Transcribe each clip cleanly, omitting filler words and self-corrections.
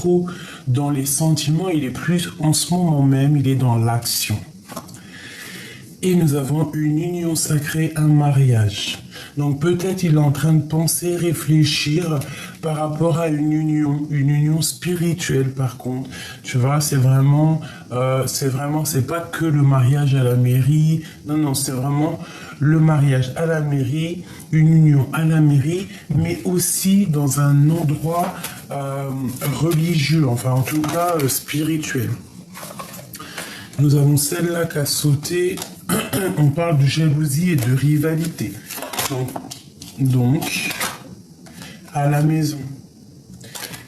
trop dans les sentiments, il est plus en ce moment même, il est dans l'action. Et nous avons une union sacrée, un mariage. Donc peut-être il est en train de penser, réfléchir par rapport à une union spirituelle par contre. Tu vois, c'est pas que le mariage à la mairie. Non, c'est vraiment le mariage à la mairie, une union à la mairie, mais aussi dans un endroit religieux, enfin en tout cas spirituel. Nous avons celle-là qui a sauté. On parle de jalousie et de rivalité. Donc, à la maison,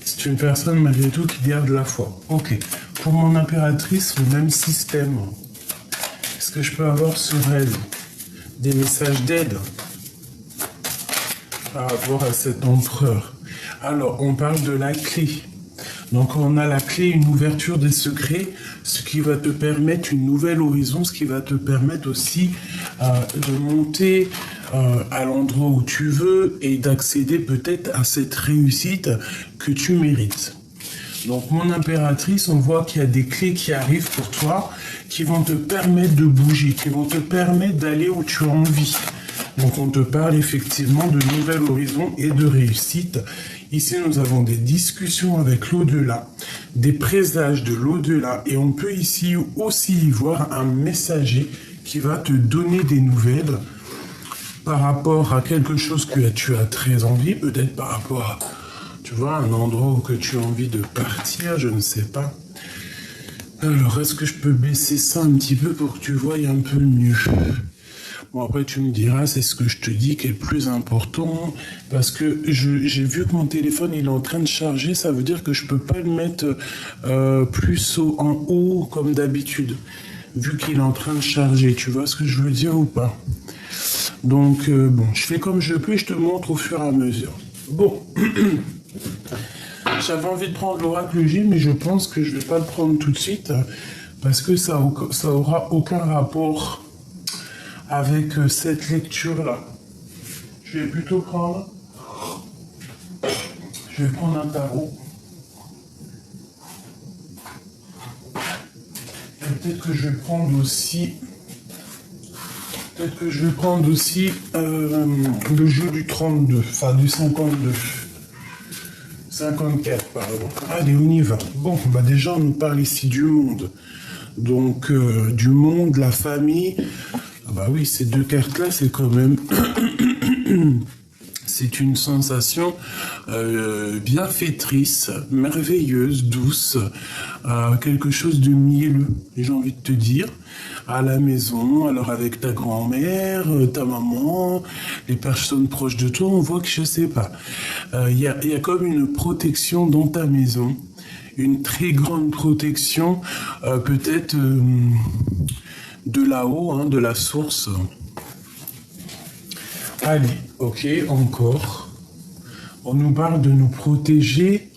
c'est une personne malgré tout qui garde la foi. Ok. Pour mon impératrice, le même système. Est-ce que je peux avoir sur elle des messages d'aide par rapport à cet empereur? Alors, on parle de la clé. Donc, on a la clé, une ouverture des secrets, ce qui va te permettre une nouvelle horizon, ce qui va te permettre aussi de monter à l'endroit où tu veux et d'accéder peut-être à cette réussite que tu mérites. Donc, mon impératrice, on voit qu'il y a des clés qui arrivent pour toi, qui vont te permettre de bouger, qui vont te permettre d'aller où tu as envie. Donc, on te parle effectivement de nouvel horizon et de réussite. Ici, nous avons des discussions avec l'au-delà, des présages de l'au-delà. Et on peut ici aussi y voir un messager qui va te donner des nouvelles par rapport à quelque chose que tu as très envie, peut-être par rapport à, tu vois, un endroit où que tu as envie de partir, je ne sais pas. Alors, est-ce que je peux baisser ça un petit peu pour que tu voies un peu mieux ? Bon, après, tu me diras, c'est ce que je te dis qui est le plus important, parce que j'ai vu que mon téléphone, il est en train de charger, ça veut dire que je peux pas le mettre plus en haut comme d'habitude, vu qu'il est en train de charger. Tu vois ce que je veux dire ou pas? Donc, bon, je fais comme je peux et je te montre au fur et à mesure. Bon, j'avais envie de prendre l'oracle J, mais je pense que je vais pas le prendre tout de suite, parce que ça aura aucun rapport avec cette lecture-là. Je vais plutôt prendre... Je vais prendre un tarot. Et peut-être que je vais prendre aussi... le jeu du 32, enfin du 52. 54, pardon. Allez, on y va. Bon, bah déjà, on nous parle ici du monde. Donc, du monde, la famille... Ah bah oui, ces deux cartes-là, c'est quand même... c'est une sensation bienfaitrice, merveilleuse, douce, quelque chose de mielleux, j'ai envie de te dire, à la maison, alors avec ta grand-mère, ta maman, les personnes proches de toi, on voit que je sais pas. Il y a comme une protection dans ta maison, une très grande protection, peut-être... de là-haut, hein, de la source. Allez, ok, encore. On nous parle de nous protéger.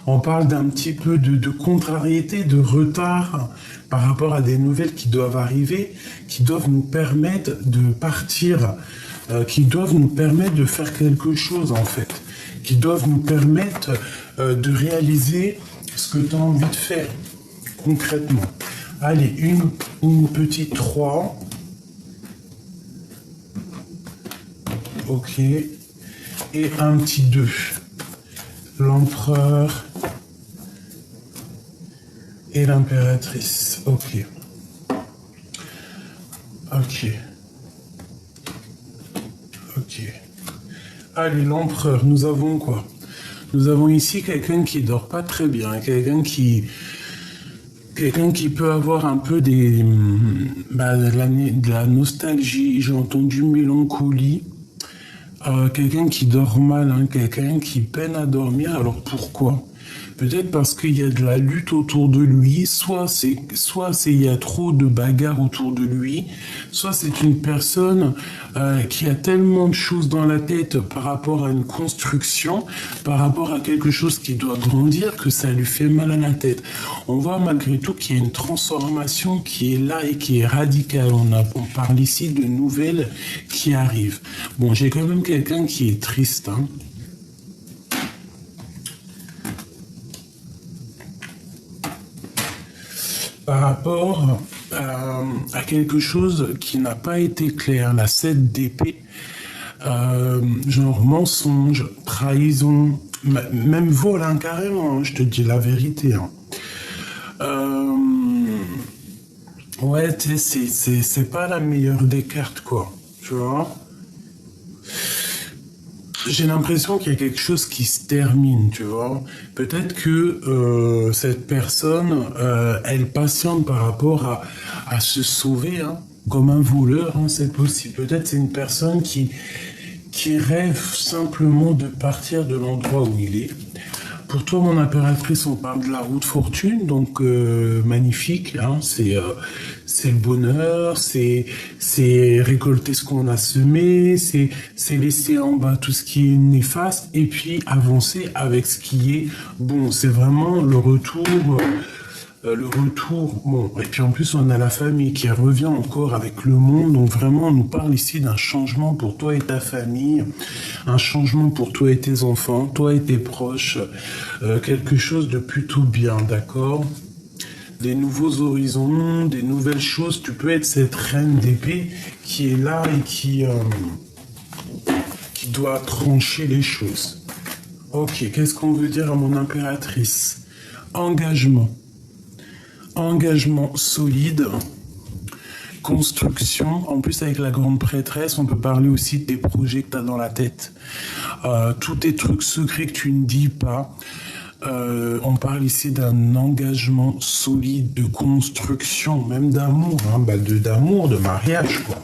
On parle d'un petit peu de contrariété, de retard par rapport à des nouvelles qui doivent arriver, qui doivent nous permettre de partir, qui doivent nous permettre de faire quelque chose en fait, qui doivent nous permettre de réaliser ce que tu as envie de faire concrètement. Allez, une petite 3. Ok. Et un petit 2. L'empereur et l'impératrice. Ok. Ok. Ok. Allez, l'empereur, nous avons quoi? Nous avons ici quelqu'un qui dort pas très bien, quelqu'un qui peut avoir un peu de la nostalgie, j'ai entendu mélancolie, quelqu'un qui dort mal, hein, quelqu'un qui peine à dormir. Alors pourquoi? Peut-être parce qu'il y a de la lutte autour de lui, soit il y a trop de bagarres autour de lui, soit c'est une personne qui a tellement de choses dans la tête par rapport à une construction, par rapport à quelque chose qui doit grandir, que ça lui fait mal à la tête. On voit malgré tout qu'il y a une transformation qui est là et qui est radicale. On parle ici de nouvelles qui arrivent. Bon, j'ai quand même quelqu'un qui est triste, hein. par rapport à quelque chose qui n'a pas été clair. La 7 d'épée, genre mensonge, trahison, même vol, hein, carrément, hein, je te dis la vérité. Hein. Euh, ouais, tu sais, c'est pas la meilleure des cartes, quoi. Tu vois? J'ai l'impression qu'il y a quelque chose qui se termine, tu vois. Peut-être que cette personne, elle patiente par rapport à se sauver, hein, comme un voleur, hein, c'est possible. Peut-être c'est une personne qui rêve simplement de partir de l'endroit où il est. Pour toi, mon impératrice, on parle de la route fortune, donc magnifique. Hein, c'est le bonheur, c'est récolter ce qu'on a semé, c'est laisser en bas tout ce qui est néfaste et puis avancer avec ce qui est bon. C'est vraiment le retour. Le retour, bon, et puis en plus on a la famille qui revient encore avec le monde, donc vraiment on nous parle ici d'un changement pour toi et ta famille, un changement pour toi et tes enfants, toi et tes proches, quelque chose de plutôt bien, d'accord? Des nouveaux horizons, des nouvelles choses, tu peux être cette reine d'épée qui est là et qui doit trancher les choses. Ok, qu'est-ce qu'on veut dire à mon impératrice? Engagement. Engagement solide, construction. En plus, avec la grande prêtresse, on peut parler aussi des projets que tu as dans la tête. Tous tes trucs secrets que tu ne dis pas. On parle ici d'un engagement solide de construction, même d'amour, hein, d'amour, de mariage, quoi.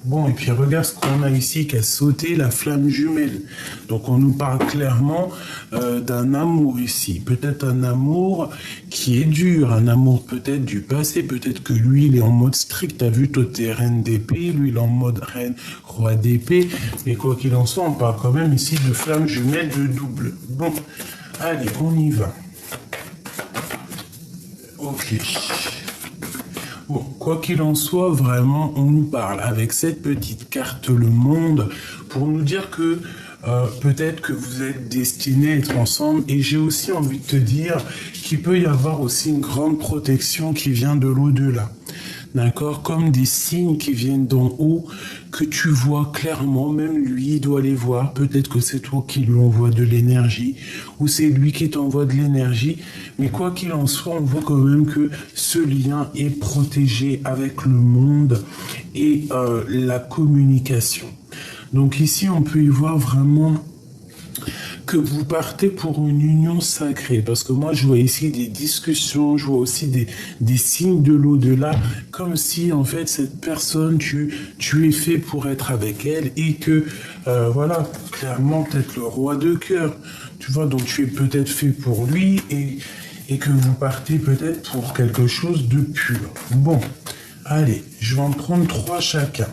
Bon, et puis regarde ce qu'on a ici qui a sauté, la flamme jumelle. Donc on nous parle clairement d'un amour ici. Peut-être un amour qui est dur, un amour peut-être du passé, peut-être que lui il est en mode strict. T'as vu, toi t'es reine d'épée, lui il est en mode reine roi d'épée. Mais quoi qu'il en soit, on parle quand même ici de flamme jumelle de double. Bon, allez, on y va. Ok. Bon, quoi qu'il en soit, vraiment, on nous parle avec cette petite carte le monde pour nous dire que peut-être que vous êtes destinés à être ensemble. Et j'ai aussi envie de te dire qu'il peut y avoir aussi une grande protection qui vient de l'au-delà. D'accord? Comme des signes qui viennent d'en haut, que tu vois clairement, même lui, il doit les voir. Peut-être que c'est toi qui lui envoie de l'énergie, ou c'est lui qui t'envoie de l'énergie. Mais quoi qu'il en soit, on voit quand même que ce lien est protégé avec le monde et la communication. Donc ici, on peut y voir vraiment que vous partez pour une union sacrée. Parce que moi, je vois ici des discussions, je vois aussi des signes de l'au-delà, comme si, en fait, cette personne, tu es fait pour être avec elle et que, voilà, clairement, peut-être le roi de cœur. Tu vois, donc tu es peut-être fait pour lui et que vous partez peut-être pour quelque chose de pur. Bon, allez, je vais en prendre 3 chacun.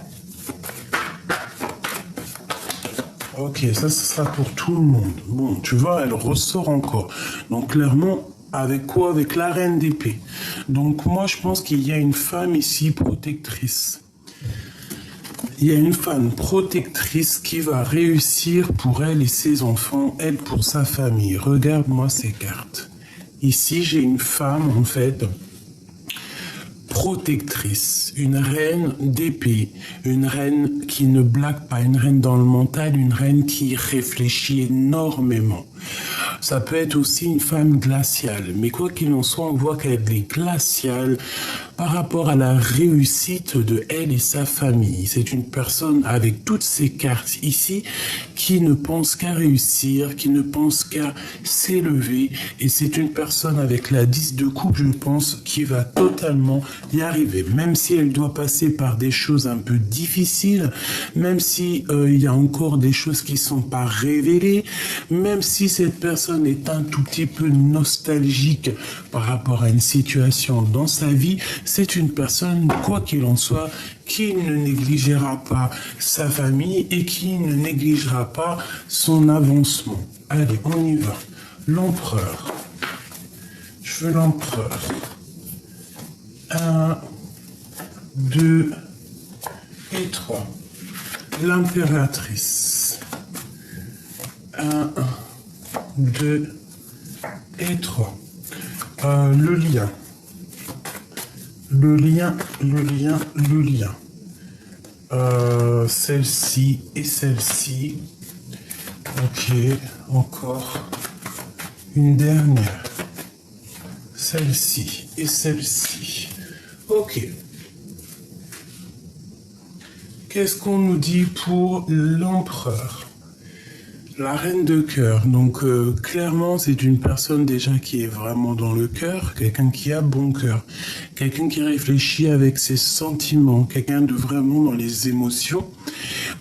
Ok, ça, ce sera pour tout le monde. Bon, tu vois, elle ressort encore. Donc, clairement, avec quoi? Avec la reine d'épée. Donc, moi, je pense qu'il y a une femme ici protectrice. Il y a une femme protectrice qui va réussir pour elle et ses enfants, elle pour sa famille. Regarde-moi ces cartes. Ici, j'ai une femme, en fait, protectrice, une reine d'épée, une reine qui ne blague pas, une reine dans le mental, une reine qui réfléchit énormément. Ça peut être aussi une femme glaciale, mais quoi qu'il en soit, on voit qu'elle est glaciale par rapport à la réussite de elle et sa famille. C'est une personne avec toutes ces cartes ici qui ne pense qu'à réussir, qui ne pense qu'à s'élever, et c'est une personne avec la 10 de coupe, je pense, qui va totalement y arriver, même si elle doit passer par des choses un peu difficiles, même si il y a encore des choses qui sont pas révélées, même si cette personne est un tout petit peu nostalgique par rapport à une situation dans sa vie, c'est une personne, quoi qu'il en soit, qui ne négligera pas sa famille et qui ne négligera pas son avancement. Allez, on y va. L'empereur. Je veux l'empereur. 1, 2 et 3. L'impératrice. 1, 2 et 3. Le lien. le lien, le lien. Celle-ci et celle-ci. Ok, encore une dernière. Celle-ci et celle-ci. Ok. Qu'est-ce qu'on nous dit pour l'empereur? La reine de cœur. Donc clairement, c'est une personne déjà qui est vraiment dans le cœur, quelqu'un qui a bon cœur, quelqu'un qui réfléchit avec ses sentiments, quelqu'un de vraiment dans les émotions,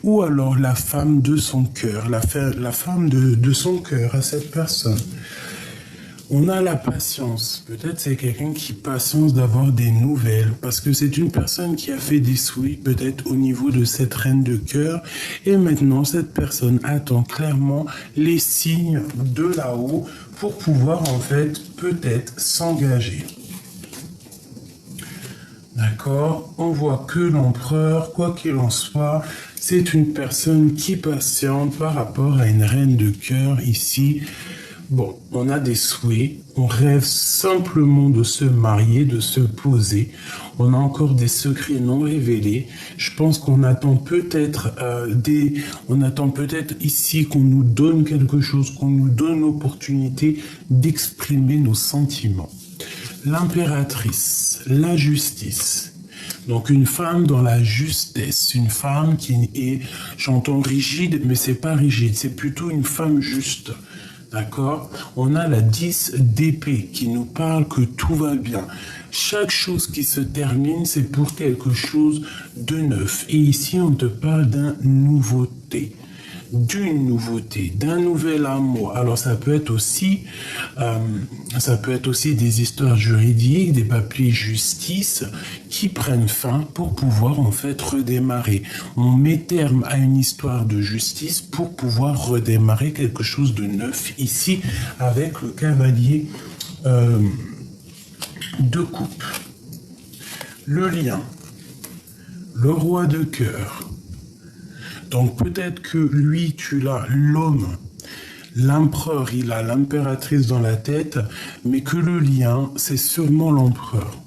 ou alors la femme de son cœur, la femme de son cœur à cette personne. On a la patience. Peut-être c'est quelqu'un qui patience d'avoir des nouvelles, parce que c'est une personne qui a fait des souhaits peut-être au niveau de cette reine de cœur, et maintenant cette personne attend clairement les signes de là-haut pour pouvoir en fait peut-être s'engager. D'accord? On voit que l'empereur, quoi qu'il en soit, c'est une personne qui patiente par rapport à une reine de cœur ici. Bon, on a des souhaits, on rêve simplement de se marier, de se poser. On a encore des secrets non révélés. Je pense qu'on attend peut-être ici qu'on nous donne quelque chose, qu'on nous donne l'opportunité d'exprimer nos sentiments. L'impératrice, la justice. Donc une femme dans la justesse, une femme qui est, j'entends rigide, mais c'est pas rigide, c'est plutôt une femme juste. D'accord? On a la 10 d'épée qui nous parle que tout va bien. Chaque chose qui se termine, c'est pour quelque chose de neuf. Et ici, on te parle d'une nouveauté, d'un nouvel amour. Alors, ça peut être aussi des histoires juridiques, des papiers justice qui prennent fin pour pouvoir en fait redémarrer. On met terme à une histoire de justice pour pouvoir redémarrer quelque chose de neuf ici avec le cavalier de coupe. Le lien, le roi de cœur. Donc peut-être que lui, tu l'as, l'homme, l'empereur, il a l'impératrice dans la tête, mais que le lien, c'est sûrement l'empereur.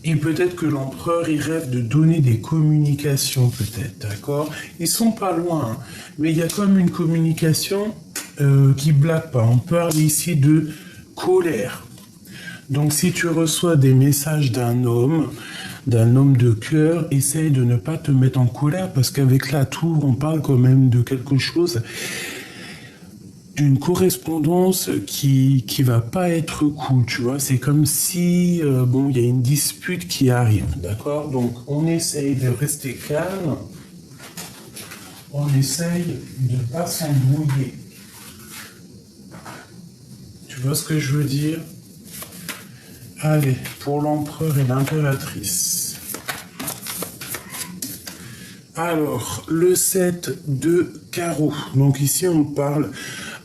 Et peut-être que l'empereur, il rêve de donner des communications, peut-être, d'accord? Ils sont pas loin, hein, mais il y a comme une communication qui blague pas. On parle ici de colère. Donc si tu reçois des messages d'un homme de cœur, essaye de ne pas te mettre en colère, parce qu'avec la tour, on parle quand même de quelque chose, d'une correspondance qui va pas être cool, tu vois. C'est comme si, il y a une dispute qui arrive, d'accord? Donc, on essaye de rester calme, on essaye de ne pas s'embrouiller. Tu vois ce que je veux dire? Allez, pour l'empereur et l'impératrice. Alors, le 7 de carreau. Donc ici, on parle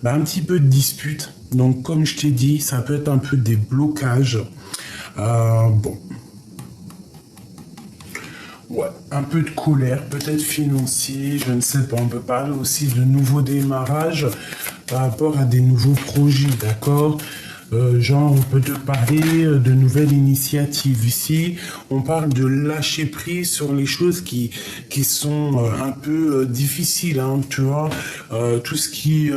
un petit peu de dispute. Donc, comme je t'ai dit, ça peut être un peu des blocages. Ouais, un peu de colère, peut-être financier, je ne sais pas. On peut parler aussi de nouveaux démarrages par rapport à des nouveaux projets, d'accord? On peut te parler de nouvelles initiatives ici. On parle de lâcher prise sur les choses qui sont un peu difficiles, hein, tu vois. Tout ce qui,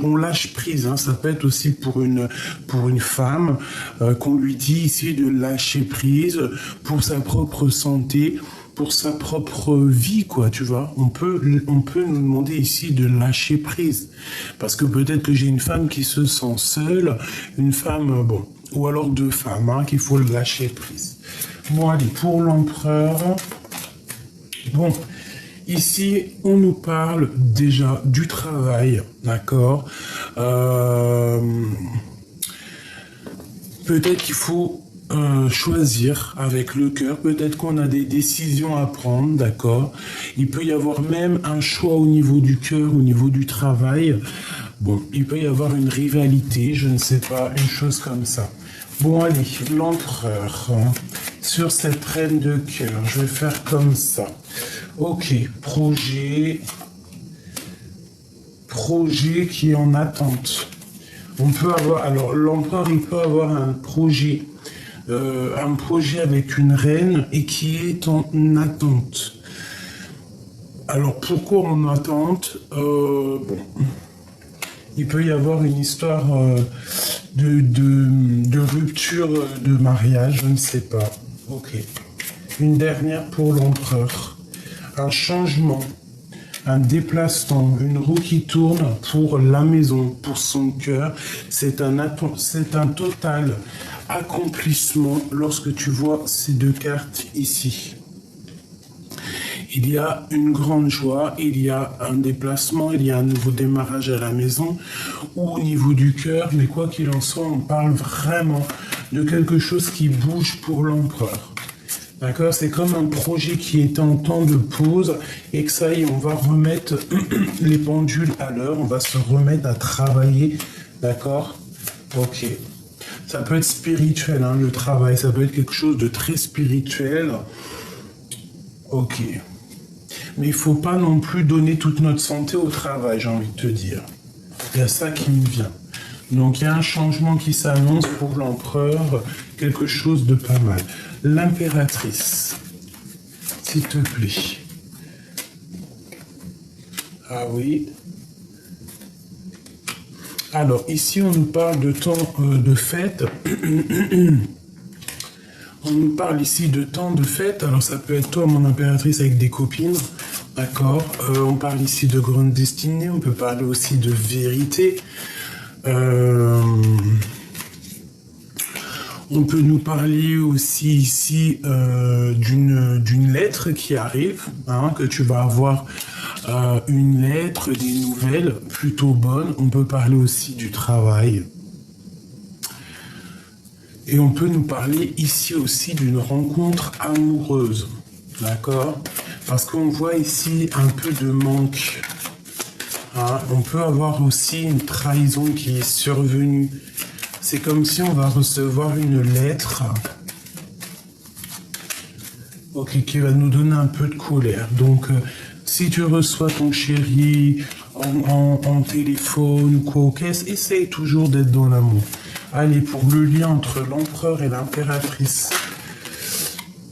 on lâche prise. Hein, ça peut être aussi pour une femme qu'on lui dit ici de lâcher prise pour sa propre santé, pour sa propre vie, quoi, tu vois. On peut nous demander ici de lâcher prise. Parce que peut-être que j'ai une femme qui se sent seule, une femme, ou alors deux femmes, hein, qu'il faut lâcher prise. Bon, allez, pour l'empereur, ici, on nous parle déjà du travail, d'accord? Peut-être qu'il faut choisir avec le cœur, peut-être qu'on a des décisions à prendre, d'accord? Il peut y avoir même un choix au niveau du cœur, au niveau du travail. Il peut y avoir une rivalité, je ne sais pas, une chose comme ça. Bon, allez, l'empereur, hein, sur cette reine de cœur, je vais faire comme ça. Ok, projet qui est en attente. On peut avoir, alors l'empereur, il peut avoir un projet un projet avec une reine et qui est en attente. Alors pourquoi en attente? Bon, il peut y avoir une histoire de rupture de mariage, je ne sais pas. Ok. Une dernière pour l'empereur. Un changement, un déplacement, une roue qui tourne pour la maison, pour son cœur. C'est un total accomplissement lorsque tu vois ces deux cartes ici. Il y a une grande joie, il y a un déplacement, il y a un nouveau démarrage à la maison ou au niveau du cœur, mais quoi qu'il en soit, on parle vraiment de quelque chose qui bouge pour l'empereur. D'accord? C'est comme un projet qui est en temps de pause et que ça y est, on va remettre les pendules à l'heure, on va se remettre à travailler. D'accord? Ok. Ça peut être spirituel, hein, le travail, ça peut être quelque chose de très spirituel. Ok. Mais il ne faut pas non plus donner toute notre santé au travail, j'ai envie de te dire. Il y a ça qui me vient. Donc il y a un changement qui s'annonce pour l'empereur, quelque chose de pas mal. L'impératrice, s'il te plaît. Ah oui. Alors ici on nous parle de temps de fête. On nous parle ici de temps de fête. Alors ça peut être toi, mon impératrice, avec des copines. D'accord. On parle ici de grande destinée. On peut parler aussi de vérité. On peut nous parler aussi ici d'une lettre qui arrive, hein, que tu vas avoir une lettre, des nouvelles plutôt bonnes. On peut parler aussi du travail. Et on peut nous parler ici aussi d'une rencontre amoureuse, d'accord? Parce qu'on voit ici un peu de manque. Hein? On peut avoir aussi une trahison qui est survenue. C'est comme si on va recevoir une lettre, ok, qui va nous donner un peu de colère. Donc, si tu reçois ton chéri en téléphone ou quoi, ok, essaye toujours d'être dans l'amour. Allez, pour le lien entre l'empereur et l'impératrice.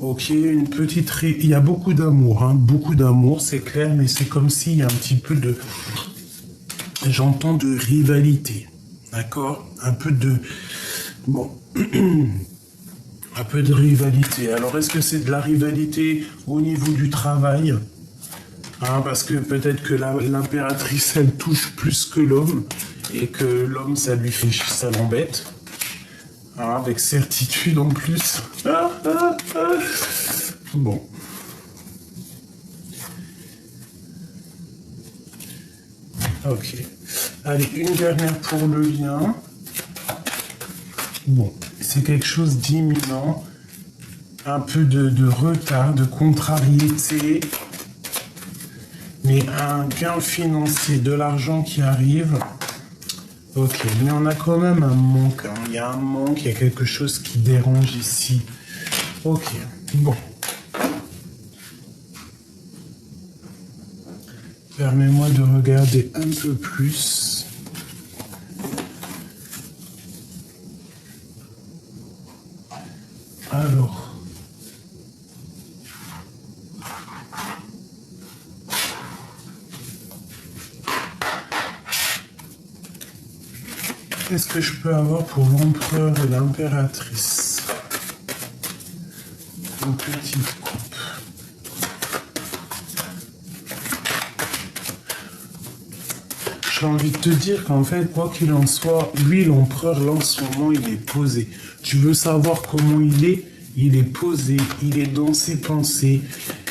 Ok, une petite... Il y a beaucoup d'amour, hein, beaucoup d'amour, c'est clair, mais c'est comme s'il y a un petit peu de... J'entends de rivalité, d'accord? Un peu de... Bon... un peu de rivalité. Alors, est-ce que c'est de la rivalité au niveau du travail? Hein, parce que peut-être que l'impératrice, elle touche plus que l'homme, et que l'homme, ça lui fait... ça l'embête. Ah, avec certitude en plus. Bon. Ok. Allez, une dernière pour le lien. Bon, c'est quelque chose d'imminent. Un peu de retard, de contrariété. Mais un gain financier, de l'argent qui arrive. Ok, mais on a quand même un manque. Hein. Il y a un manque, il y a quelque chose qui dérange ici. Ok, bon. Permets-moi de regarder un peu plus. Alors. Qu'est-ce que je peux avoir pour l'empereur et l'impératrice? Une petite coupe. J'ai envie de te dire qu'en fait, quoi qu'il en soit, lui, l'empereur, là, en ce moment, il est posé. Tu veux savoir comment il est posé, il est dans ses pensées.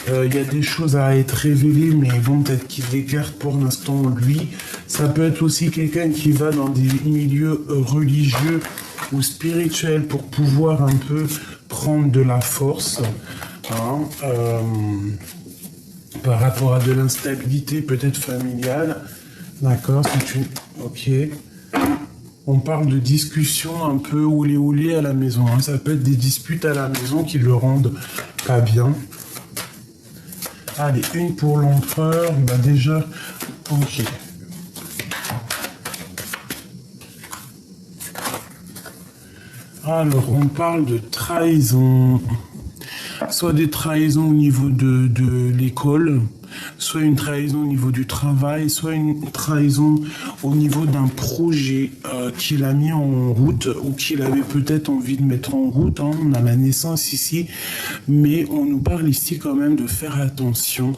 Il y a des choses à être révélées, mais bon, peut-être qu'il écarte pour l'instant lui. Ça peut être aussi quelqu'un qui va dans des milieux religieux ou spirituels pour pouvoir un peu prendre de la force, hein, par rapport à de l'instabilité peut-être familiale. D'accord, c'est une... Ok. On parle de discussions un peu oulé à la maison. Hein. Ça peut être des disputes à la maison qui le rendent pas bien. Allez, une pour l'empereur. Bah déjà, ok. Alors, on parle de trahison. Soit des trahisons au niveau de l'école, soit une trahison au niveau du travail, soit une trahison au niveau d'un projet qu'il a mis en route ou qu'il avait peut-être envie de mettre en route. Hein. On a la naissance ici, mais on nous parle ici quand même de faire attention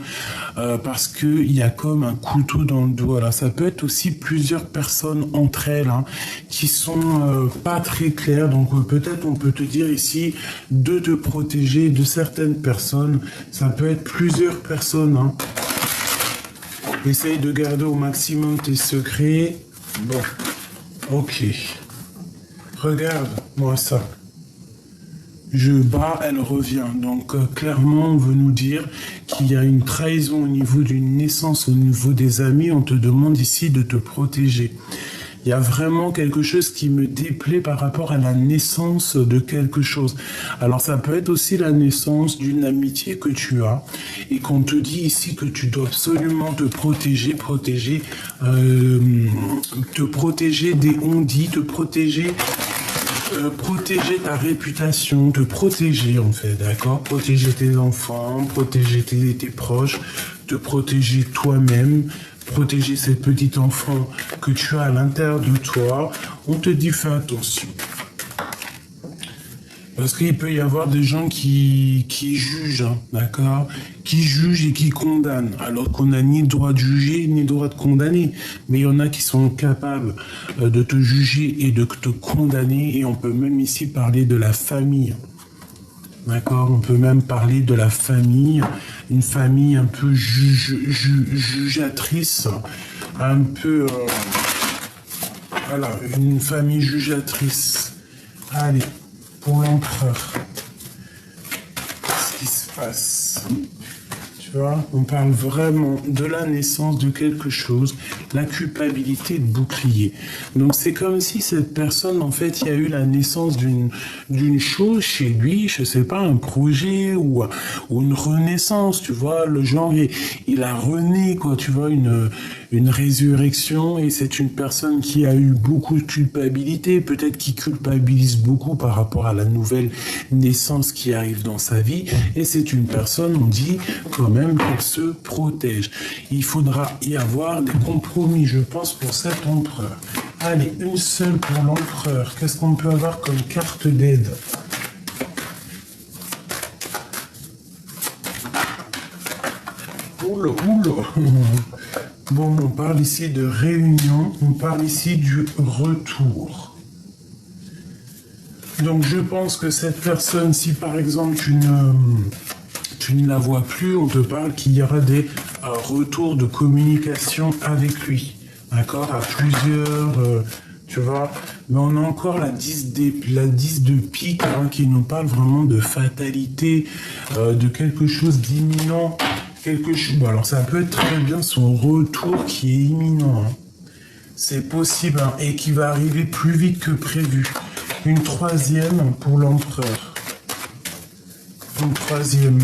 parce qu'il y a comme un couteau dans le dos. Alors ça peut être aussi plusieurs personnes entre elles hein, qui sont pas très claires. Donc peut-être on peut te dire ici de te protéger de certaines personnes. Ça peut être plusieurs personnes. Hein. Essaye de garder au maximum tes secrets. Bon, ok. Regarde-moi ça. Je bats, elle revient. Donc clairement, on veut nous dire qu'il y a une trahison au niveau d'une naissance, au niveau des amis. On te demande ici de te protéger. Il y a vraiment quelque chose qui me déplaît par rapport à la naissance de quelque chose. Alors ça peut être aussi la naissance d'une amitié que tu as et qu'on te dit ici que tu dois absolument te protéger, te protéger des on-dit, te protéger ta réputation, te protéger en fait, d'accord? Protéger tes enfants, protéger tes proches, te protéger toi-même, protéger ces petits enfants que tu as à l'intérieur de toi. On te dit fais attention. Parce qu'il peut y avoir des gens qui jugent, hein, d'accord? Qui jugent et qui condamnent, alors qu'on n'a ni droit de juger, ni droit de condamner. Mais il y en a qui sont capables de te juger et de te condamner, et on peut même ici parler de la famille. D'accord? On peut même parler de la famille, une famille un peu jugeatrice, un peu... voilà, une famille jugeatrice. Allez. Pour l'empereur, qu'est-ce qui se passe? Tu vois, on parle vraiment de la naissance de quelque chose, la culpabilité de bouclier. Donc c'est comme si cette personne, en fait, il y a eu la naissance d'une chose chez lui, je sais pas, un projet ou une renaissance, tu vois, le genre, il a rené, quoi, tu vois, une résurrection, et c'est une personne qui a eu beaucoup de culpabilité, peut-être qui culpabilise beaucoup par rapport à la nouvelle naissance qui arrive dans sa vie, et c'est une personne, on dit quand même qu'elle se protège. Il faudra y avoir des compromis, je pense, pour cet empereur. Allez, une seule pour l'empereur. Qu'est-ce qu'on peut avoir comme carte d'aide? Oula, oula. Bon, on parle ici de réunion, on parle ici du retour. Donc je pense que cette personne, si par exemple tu ne la vois plus, on te parle qu'il y aura des retours de communication avec lui. D'accord? À plusieurs, tu vois. Mais on a encore la 10 de pique hein, qui nous parle vraiment de fatalité, de quelque chose d'imminent. Bon, alors ça peut être très bien son retour qui est imminent. Hein. C'est possible hein, et qui va arriver plus vite que prévu. Une troisième pour l'empereur. Une troisième.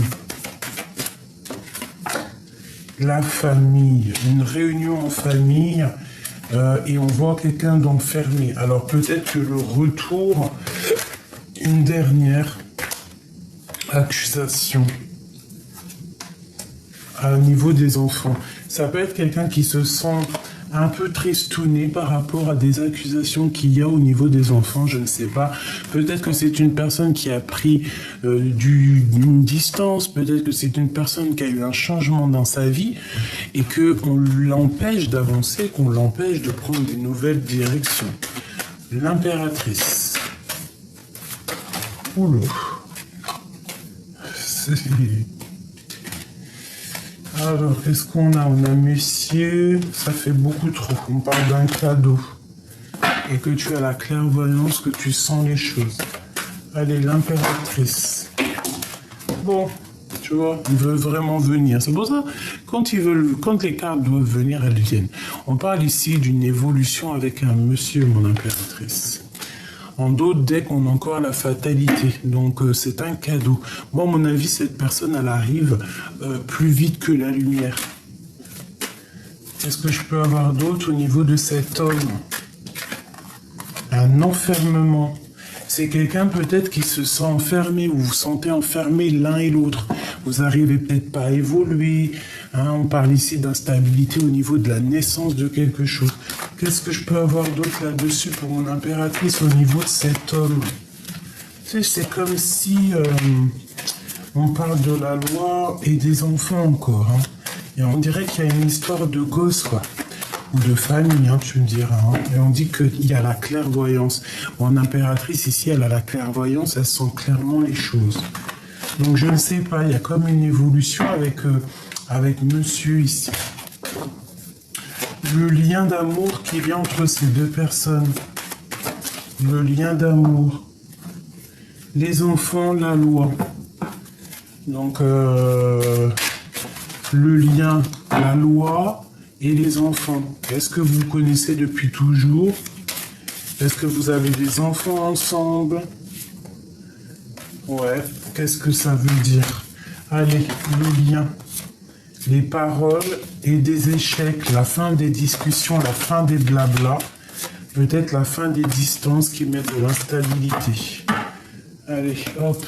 La famille. Une réunion en famille et on voit quelqu'un d'enfermé. Alors peut-être que le retour, une dernière accusation. Au niveau des enfants. Ça peut être quelqu'un qui se sent un peu tristouné par rapport à des accusations qu'il y a au niveau des enfants, je ne sais pas. Peut-être que c'est une personne qui a pris une distance, peut-être que c'est une personne qui a eu un changement dans sa vie et qu'on l'empêche d'avancer, qu'on l'empêche de prendre des nouvelles directions. L'impératrice. Oula. Alors, qu'est-ce qu'on a? On a monsieur, ça fait beaucoup trop. On parle d'un cadeau. Et que tu as la clairvoyance, que tu sens les choses. Allez, l'impératrice. Bon, tu vois, il veut vraiment venir. C'est pour ça, quand les cartes doivent venir, elles viennent. On parle ici d'une évolution avec un monsieur, mon impératrice. En d'autres decks, on a encore la fatalité. Donc, c'est un cadeau. Moi, à mon avis, cette personne, elle arrive plus vite que la lumière. Qu'est-ce que je peux avoir d'autre au niveau de cet homme? Un enfermement. C'est quelqu'un peut-être qui se sent enfermé, ou vous vous sentez enfermé l'un et l'autre. Vous arrivez peut-être pas à évoluer. Hein, on parle ici d'instabilité au niveau de la naissance de quelque chose. Qu'est-ce que je peux avoir d'autre là-dessus pour mon impératrice au niveau de cet homme? Tu sais, c'est comme si on parle de la loi et des enfants encore. Hein. Et on dirait qu'il y a une histoire de gosse, quoi. Ou de famille, hein, tu me diras. Hein. Et on dit qu'il y a la clairvoyance. Mon impératrice, ici, elle a la clairvoyance, elle sent clairement les choses. Donc, je ne sais pas, il y a comme une évolution avec monsieur ici. Le lien d'amour qui vient entre ces deux personnes. Le lien d'amour. Les enfants, la loi. Donc, le lien, la loi et les enfants. Est-ce que vous connaissez depuis toujours? Est-ce que vous avez des enfants ensemble? Ouais, qu'est-ce que ça veut dire? Allez, le lien, les paroles et des échecs, la fin des discussions, la fin des blabla, peut-être la fin des distances qui mettent de l'instabilité. Allez, hop.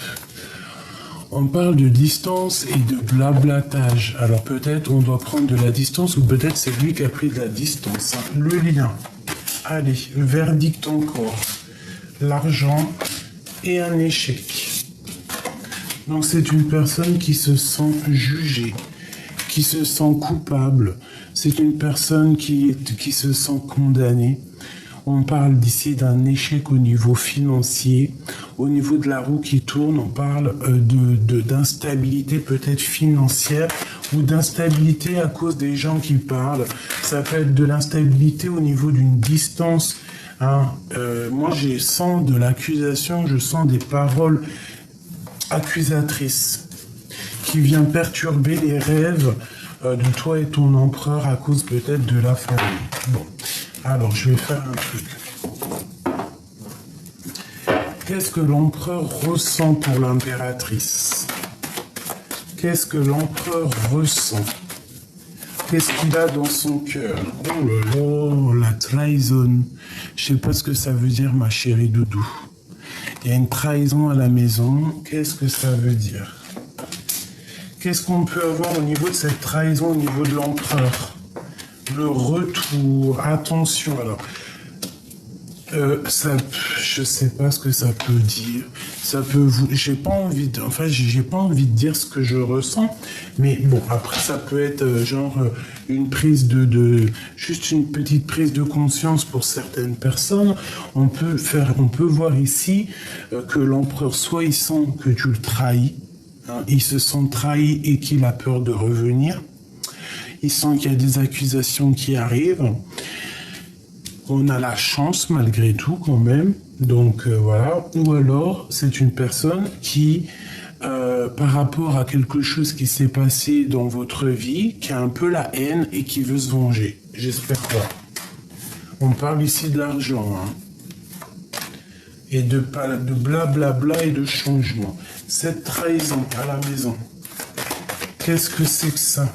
On parle de distance et de blablatage. Alors peut-être on doit prendre de la distance ou peut-être c'est lui qui a pris de la distance. Le lien. Allez, verdict encore. L'argent et un échec. Donc c'est une personne qui se sent jugée, qui se sent coupable. C'est une personne qui se sent condamnée. On parle d'ici d'un échec au niveau financier. Au niveau de la roue qui tourne, on parle d'instabilité peut-être financière ou d'instabilité à cause des gens qui parlent. Ça peut être de l'instabilité au niveau d'une distance. Hein. Moi, je sens de l'accusation, je sens des paroles accusatrices qui viennent perturber les rêves de toi et ton empereur à cause peut-être de la famille. Bon. Alors, je vais faire un truc. Qu'est-ce que l'empereur ressent pour l'impératrice? Qu'est-ce que l'empereur ressent? Qu'est-ce qu'il a dans son cœur? Oh là là, la trahison. Je sais pas ce que ça veut dire, ma chérie doudou. Il y a une trahison à la maison. Qu'est-ce que ça veut dire? Qu'est-ce qu'on peut avoir au niveau de cette trahison, au niveau de l'empereur? Le retour, attention, alors, je sais pas ce que ça peut dire, ça peut vous, j'ai pas envie de dire ce que je ressens, mais bon, après, ça peut être une prise juste une petite prise de conscience pour certaines personnes. On peut voir ici que l'empereur, soit il sent que tu le trahis, hein, il se sent trahi et qu'il a peur de revenir. Il sent qu'il y a des accusations qui arrivent. On a la chance malgré tout quand même. Donc voilà. Ou alors c'est une personne qui, par rapport à quelque chose qui s'est passé dans votre vie, qui a un peu la haine et qui veut se venger. J'espère pas. On parle ici de l'argent. Hein. Et de blablabla et de changement. Cette trahison à la maison. Qu'est-ce que c'est que ça?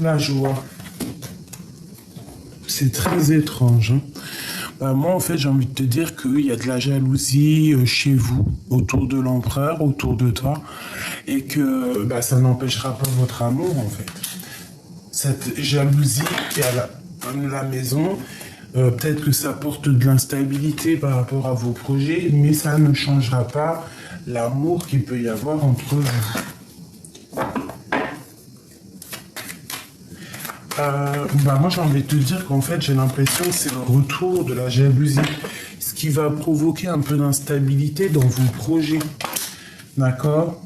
La joie. C'est très étrange. Hein. Moi, en fait, j'ai envie de te dire qu'il y a de la jalousie chez vous, autour de l'empereur, autour de toi, et que ça n'empêchera pas votre amour, en fait. Cette jalousie qui est à la maison, peut-être que ça porte de l'instabilité par rapport à vos projets, mais ça ne changera pas l'amour qu'il peut y avoir entre vous. Moi j'ai envie de te dire qu'en fait j'ai l'impression que c'est le retour de la jalousie, ce qui va provoquer un peu d'instabilité dans vos projets, d'accord?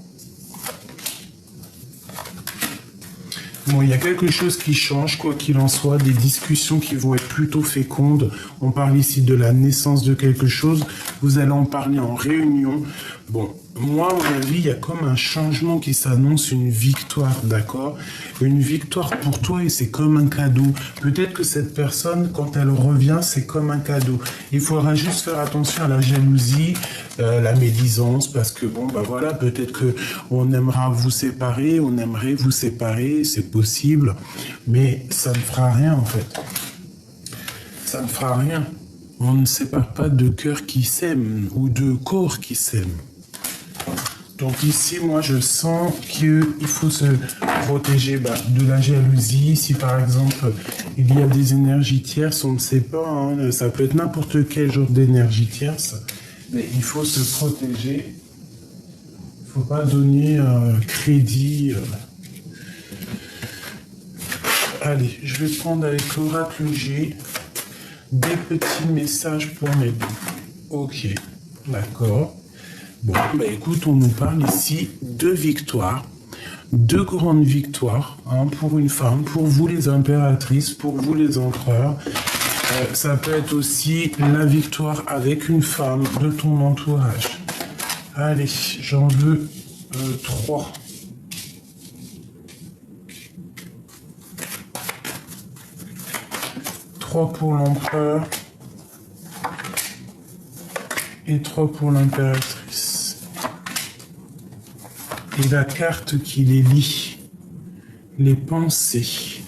Bon, il y a quelque chose qui change, quoi qu'il en soit, des discussions qui vont être plutôt fécondes. On parle ici de la naissance de quelque chose. vous allez en parler en réunion. Bon, moi, à mon avis, il y a comme un changement qui s'annonce, une victoire, d'accord? Une victoire pour toi et c'est comme un cadeau. Peut-être que cette personne, quand elle revient, c'est comme un cadeau. Il faudra juste faire attention à la jalousie, la médisance, parce que bon, bah voilà, peut-être que on aimera vous séparer, on aimerait vous séparer, c'est possible, mais ça ne fera rien en fait. Ça ne fera rien. On ne sépare pas de cœur qui s'aiment ou de corps qui s'aiment. Donc ici, moi, je sens qu'il faut se protéger de la jalousie. Si par exemple, il y a des énergies tierces, on ne sait pas, hein, ça peut être n'importe quel genre d'énergie tierce, mais il faut se protéger. Il ne faut pas donner crédit. Allez, je vais prendre avec l'oracle G des petits messages pour m'aider. Ok, d'accord. Bon, bah écoute, on nous parle ici de victoires, de grandes victoires, hein, pour une femme, pour vous les impératrices, pour vous les empereurs. Ça peut être aussi la victoire avec une femme de ton entourage. Allez, j'en veux 3. Pour l'empereur et 3 pour l'impératrice. Et la carte qui les lie, les pensées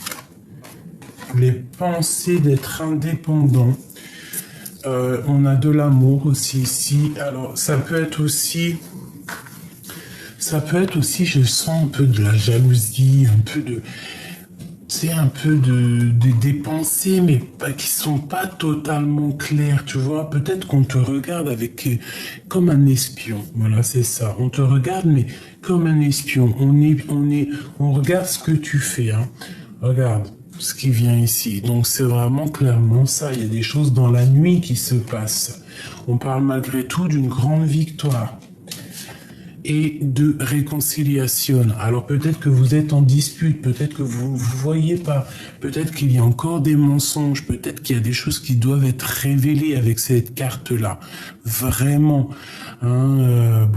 d'être indépendant. On a de l'amour aussi ici. Alors ça peut être aussi, je sens un peu de la jalousie, un peu de des pensées, mais qui sont pas totalement claires, tu vois. Peut-être qu'on te regarde avec comme un espion. Voilà, c'est ça. On te regarde, mais comme un espion. On regarde ce que tu fais, hein. Regarde ce qui vient ici. Donc c'est vraiment clairement ça. Il y a des choses dans la nuit qui se passent. On parle malgré tout d'une grande victoire et de réconciliation. Alors peut-être que vous êtes en dispute, peut-être que vous ne voyez pas, peut-être qu'il y a encore des mensonges, peut-être qu'il y a des choses qui doivent être révélées avec cette carte-là. Vraiment, hein,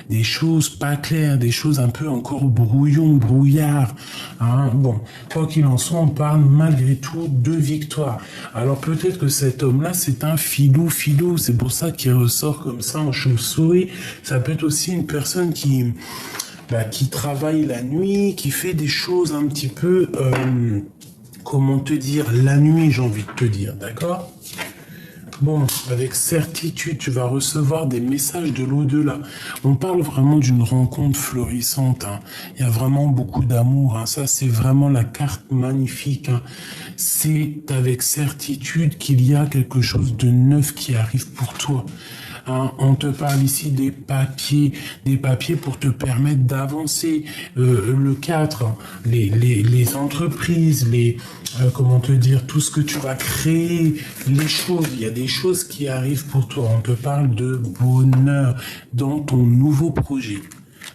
des choses pas claires, des choses un peu encore brouillard. Hein, bon, quoi qu'il en soit, on parle malgré tout de victoire. Alors peut-être que cet homme-là, c'est un filou, c'est pour ça qu'il ressort comme ça en chauve-souris. Ça peut être aussi une personne qui travaille la nuit, qui fait des choses un petit peu, comment te dire, la nuit, j'ai envie de te dire, d'accord? Bon, avec certitude, tu vas recevoir des messages de l'au-delà. On parle vraiment d'une rencontre florissante, hein. Il y a vraiment beaucoup d'amour, hein. Ça, c'est vraiment la carte magnifique, hein. C'est avec certitude qu'il y a quelque chose de neuf qui arrive pour toi. Hein, on te parle ici des papiers pour te permettre d'avancer. Le 4, les entreprises, comment te dire, tout ce que tu vas créer, les choses, il y a des choses qui arrivent pour toi. On te parle de bonheur dans ton nouveau projet.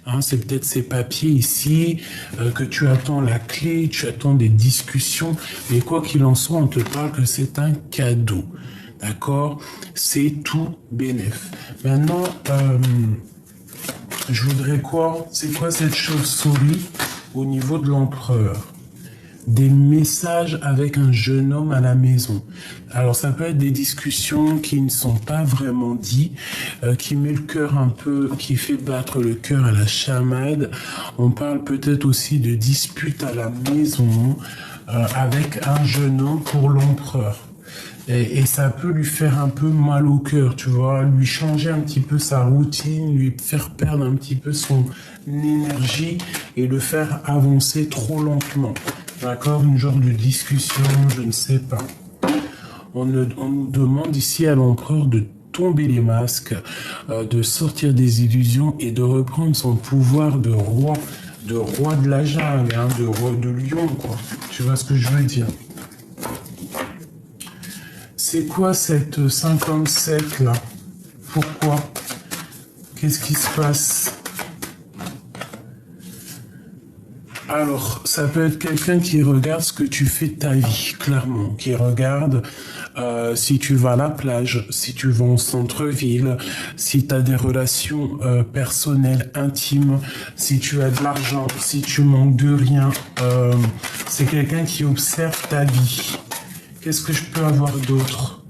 Hein, c'est peut-être ces papiers ici, que tu attends la clé, tu attends des discussions, mais quoi qu'il en soit, on te parle que c'est un cadeau. D'accord? C'est tout bénef. Maintenant, je voudrais quoi? C'est quoi cette chauve-souris au niveau de l'empereur? Des messages avec un jeune homme à la maison. Alors ça peut être des discussions qui ne sont pas vraiment dites, qui met le cœur un peu, qui fait battre le cœur à la chamade. On parle peut-être aussi de disputes à la maison avec un jeune homme pour l'empereur. Et ça peut lui faire un peu mal au cœur, tu vois, lui changer un petit peu sa routine, lui faire perdre un petit peu son énergie et le faire avancer trop lentement. D'accord? Une genre de discussion, je ne sais pas. On nous demande ici à l'empereur de tomber les masques, de sortir des illusions et de reprendre son pouvoir de roi de la jungle, hein, de roi de lion, quoi. Tu vois ce que je veux dire? C'est quoi cette 57 là? Pourquoi? Qu'est-ce qui se passe? Alors, ça peut être quelqu'un qui regarde ce que tu fais de ta vie, clairement, qui regarde Si tu vas à la plage, si tu vas au centre-ville, si tu as des relations personnelles, intimes, si tu as de l'argent, si tu manques de rien, c'est quelqu'un qui observe ta vie. Qu'est-ce que je peux avoir d'autre?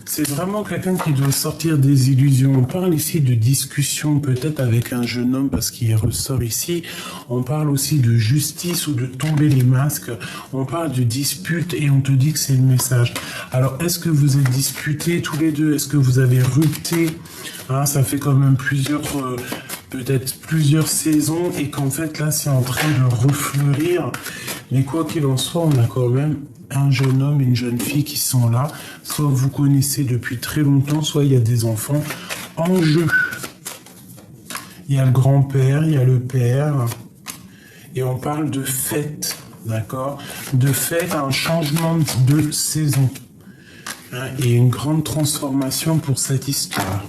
C'est vraiment quelqu'un qui doit sortir des illusions. On parle ici de discussion peut-être avec un jeune homme parce qu'il ressort ici. On parle aussi de justice ou de tomber les masques. On parle de dispute et on te dit que c'est le message. Alors, est-ce que vous êtes disputés tous les deux? Est-ce que vous avez rupté? Ça fait quand même peut-être plusieurs saisons et qu'en fait là c'est en train de refleurir. Mais quoi qu'il en soit, on a quand même un jeune homme et une jeune fille qui sont là. Soit vous connaissez depuis très longtemps, soit il y a des enfants en jeu. Il y a le grand-père, il y a le père. Et on parle de fête, d'accord? De fête, un changement de saison. Et une grande transformation pour cette histoire.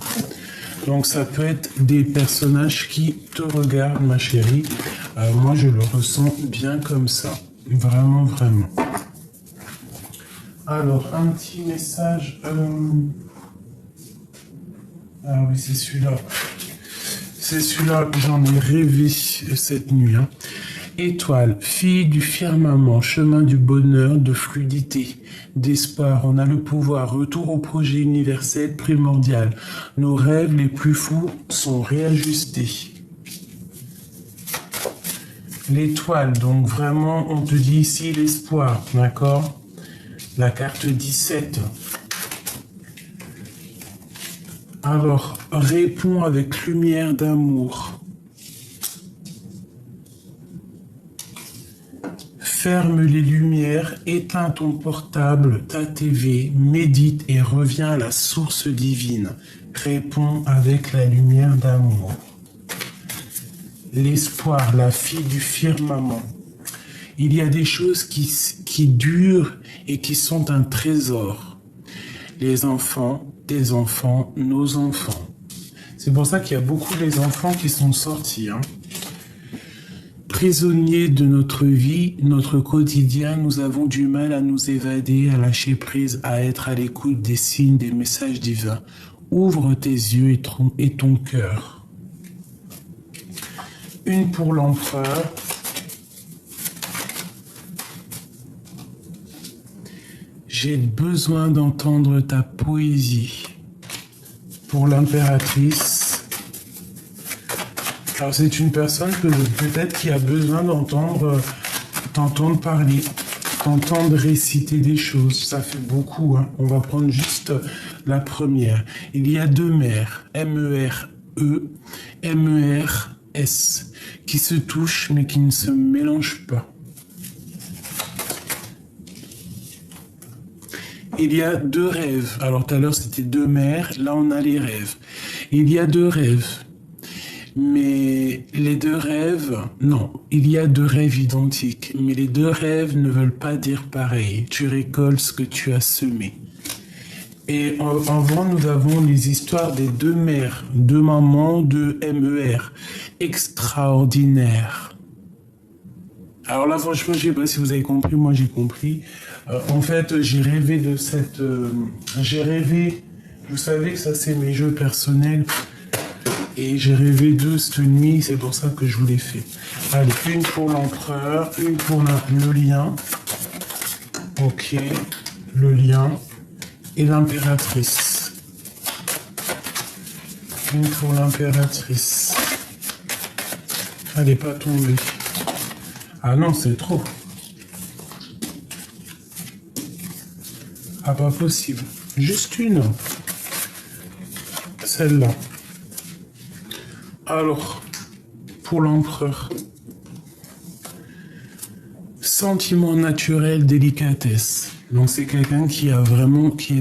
Donc ça peut être des personnages qui te regardent, ma chérie. Moi, je le ressens bien comme ça. Vraiment, vraiment. Alors, un petit message. Ah oui, c'est celui-là. C'est celui-là que j'en ai rêvé cette nuit. Étoile, fille du firmament, chemin du bonheur, de fluidité, d'espoir. On a le pouvoir, retour au projet universel primordial. Nos rêves les plus fous sont réajustés. L'étoile, donc vraiment, on te dit ici l'espoir, d'accord? La carte 17. Alors, réponds avec lumière d'amour. Ferme les lumières, éteins ton portable, ta TV, médite et reviens à la source divine. Réponds avec la lumière d'amour. L'espoir, la fille du firmament. Il y a des choses qui durent et qui sont un trésor. Les enfants, tes enfants, nos enfants. C'est pour ça qu'il y a beaucoup des enfants qui sont sortis. Prisonniers de notre vie, notre quotidien, nous avons du mal à nous évader, à lâcher prise, à être à l'écoute des signes, des messages divins. Ouvre tes yeux et ton cœur. Une pour l'empereur. J'ai besoin d'entendre ta poésie. Pour l'impératrice. Alors c'est une personne peut-être qui a besoin t'entendre parler, t'entendre réciter des choses. Ça fait beaucoup. On va prendre juste la première. Il y a deux mères, M-E-R-E, M-E-R-S, qui se touchent mais qui ne se mélangent pas. Il y a deux rêves. Alors tout à l'heure c'était deux mères, là on a les rêves. Il y a deux rêves. Mais les deux rêves, non, il y a deux rêves identiques, mais les deux rêves ne veulent pas dire pareil. Tu récoltes ce que tu as semé. Et avant, nous avons les histoires des deux mères, deux mamans, deux MER, extraordinaires. Alors là, franchement, je sais pas si vous avez compris, moi j'ai compris. En fait, j'ai rêvé de cette... j'ai rêvé, vous savez que ça c'est mes jeux personnels. Et j'ai rêvé d'eux cette nuit, c'est pour ça que je vous l'ai fait. Allez, une pour l'empereur, une pour le lien. Ok, le lien. Et l'impératrice. Une pour l'impératrice. Elle n'est pas tombée. Ah non, c'est trop. Ah, pas possible. Juste une. Celle-là. Alors, pour l'empereur, sentiment naturel, délicatesse. Donc c'est quelqu'un qui est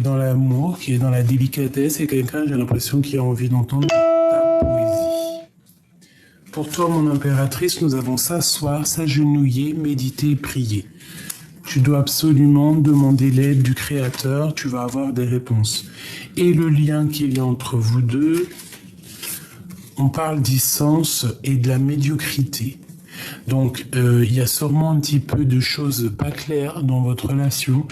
dans l'amour, qui est dans la délicatesse, et quelqu'un, j'ai l'impression, qui a envie d'entendre ta poésie. Pour toi, mon impératrice, nous avons s'asseoir, s'agenouiller, méditer et prier. Tu dois absolument demander l'aide du Créateur, tu vas avoir des réponses. Et le lien qu'il y a entre vous deux, on parle d'essence et de la médiocrité. Donc, il y a sûrement un petit peu de choses pas claires dans votre relation.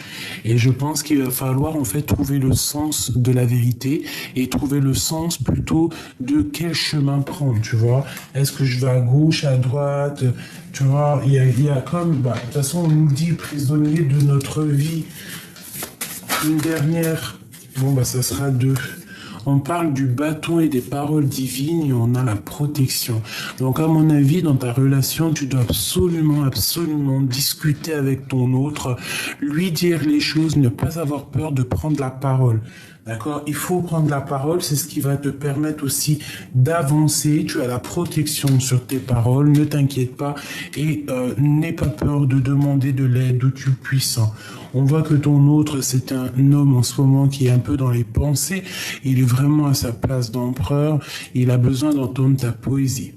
Et je pense qu'il va falloir, en fait, trouver le sens de la vérité et trouver le sens plutôt de quel chemin prendre, tu vois. Est-ce que je vais à gauche, à droite? Tu vois, il y a comme, bah, de toute façon, on nous dit prisonnier de notre vie. Une dernière, bon, bah, ça sera deux. On parle du bâton et des paroles divines et on a la protection. Donc, à mon avis, dans ta relation, tu dois absolument, absolument discuter avec ton autre, lui dire les choses, ne pas avoir peur de prendre la parole. D'accord? Il faut prendre la parole, c'est ce qui va te permettre aussi d'avancer. Tu as la protection sur tes paroles, ne t'inquiète pas et n'aie pas peur de demander de l'aide d'où tu puisses. On voit que ton autre, c'est un homme en ce moment qui est un peu dans les pensées. Il est vraiment à sa place d'empereur. Il a besoin d'entendre ta poésie.